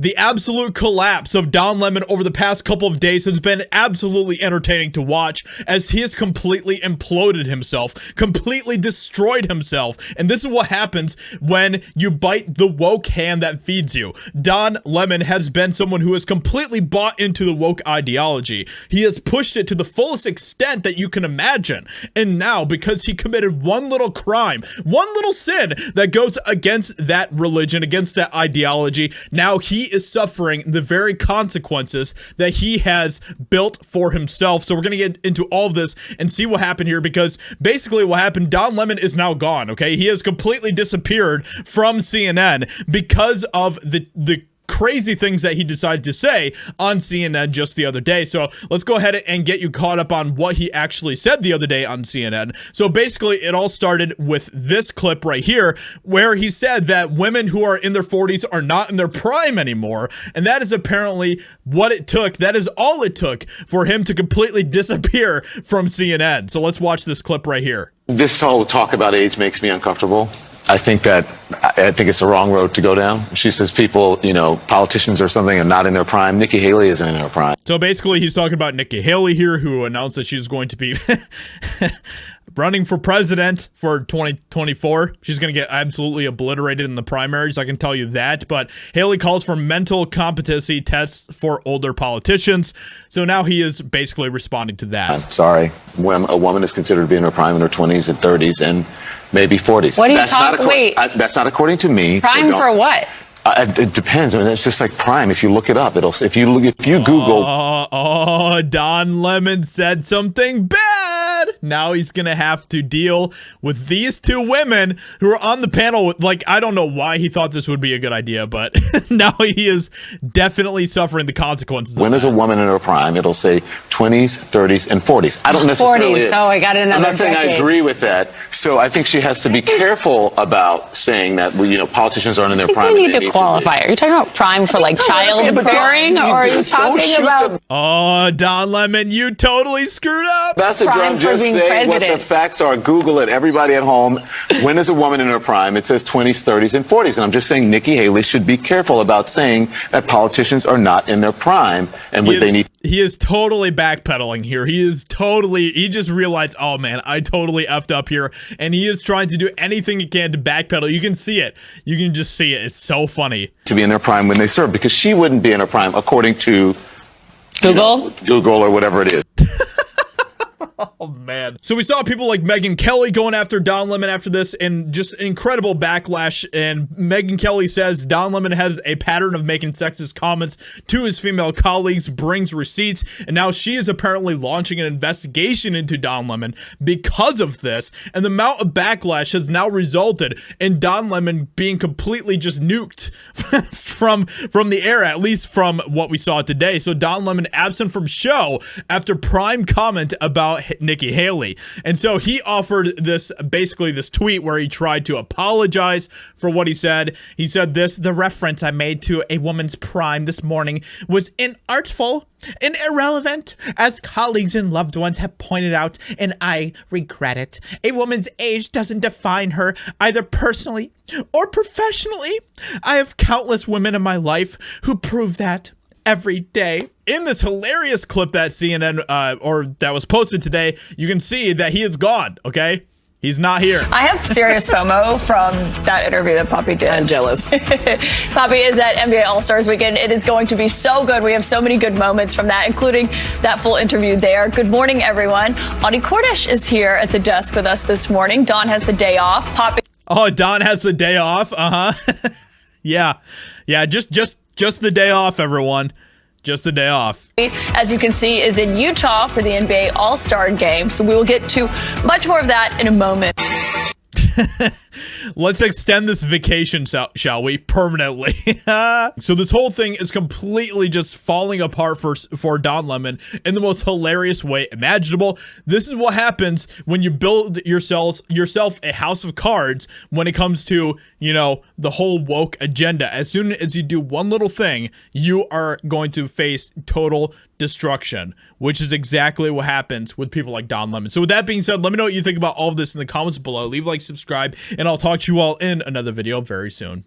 The absolute collapse of Don Lemon over the past couple of days has been absolutely entertaining to watch, as he has completely imploded himself, completely destroyed himself. And this is what happens when you bite the woke hand that feeds you. Don Lemon has been someone who has completely bought into the woke ideology. He has pushed it to the fullest extent that you can imagine. And now, because he committed one little crime, one little sin that goes against that religion, against that ideology, now he is suffering the very consequences that he has built for himself. So we're going to get into all of this and see what happened here, because basically what happened, Don Lemon is now gone, okay? He has completely disappeared from CNN because of the crazy things that he decided to say on CNN just the other day. So let's go ahead and get you caught up on what he actually said the other day on CNN. So basically it all started with this clip right here, where he said that women who are in their 40s are not in their prime anymore. And that is apparently what it took. That is all it took for him to completely disappear from CNN. So let's watch this clip right here. This whole talk about age makes me uncomfortable. I think it's the wrong road to go down. She says people, you know, politicians or something are not in their prime. Nikki Haley isn't in her prime. So basically he's talking about Nikki Haley here, who announced that she's going to be running for president for 2024. She's going to get absolutely obliterated in the primaries, I can tell you that. But Haley calls for mental competency tests for older politicians. So now he is basically responding to that. I'm sorry. When a woman is considered to be in her prime in her 20s and 30s and maybe 40s. What are you talking? Wait. That's not according to me. Prime for what? It depends. I mean, it's just like prime. If you look it up, it'll. If you Google. Don Lemon said something bad. Now he's gonna have to deal with these two women who are on the panel. Like, I don't know why he thought this would be a good idea, but now he is definitely suffering the consequences. When is a woman in her prime? It'll say 20s, 30s, and 40s. I don't necessarily. 40s. Oh, I got another. I'm not saying decade. I agree with that. So I think she has to be careful about saying that, you know, politicians aren't in their prime. You need to qualify. Are you talking about prime for like childbearing, or are you talking about? Oh, Don Lemon, you totally screwed up. That's what I'm just saying. What the facts are. Google it. Everybody at home. When is a woman in her prime? It says 20s, 30s, and 40s. And I'm just saying Nikki Haley should be careful about saying that politicians are not in their prime and what they need. He is totally backpedaling here. He just realized, oh man, I totally effed up here. And he is trying to do anything he can to backpedal. You can see it. You can just see it. It's so funny. To be in their prime when they serve, because she wouldn't be in her prime according to Google, Google or whatever it is. Oh man. So we saw people like Megyn Kelly going after Don Lemon after this, and just incredible backlash. And Megyn Kelly says Don Lemon has a pattern of making sexist comments to his female colleagues, brings receipts, and now she is apparently launching an investigation into Don Lemon because of this. And the amount of backlash has now resulted in Don Lemon being completely just nuked from the air, at least from what we saw today. So Don Lemon absent from show after prime comment about Nikki Haley. And so he offered this, basically this tweet where he tried to apologize for what he said. He said this: the reference I made to a woman's prime this morning was inartful and irrelevant, as colleagues and loved ones have pointed out, and I regret it. A woman's age doesn't define her, either personally or professionally. I have countless women in my life who prove that every day. In this hilarious clip that CNN or that was posted today, you can see that he is gone. Okay, he's not here. I have serious FOMO from that interview that Poppy did. I'm jealous. Poppy is at NBA All-Stars weekend. It is going to be so good. We have so many good moments from that, including that full interview there. Good morning, everyone. Audie Cordish is here at the desk with us this morning. Don has the day off. Poppy. Oh, Don has the day off. Yeah, just the day off, everyone. Just a day off. As you can see, is in Utah for the NBA All-Star game. So we will get to much more of that in a moment. Let's extend this vacation, shall we? Permanently. So this whole thing is completely just falling apart for Don Lemon in the most hilarious way imaginable. This is what happens when you build yourself a house of cards when it comes to, you know, the whole woke agenda. As soon as you do one little thing, you are going to face total destruction, which is exactly what happens with people like Don Lemon. So with that being said, let me know what you think about all of this in the comments below. Leave a like, subscribe, and I'll talk to you all in another video very soon.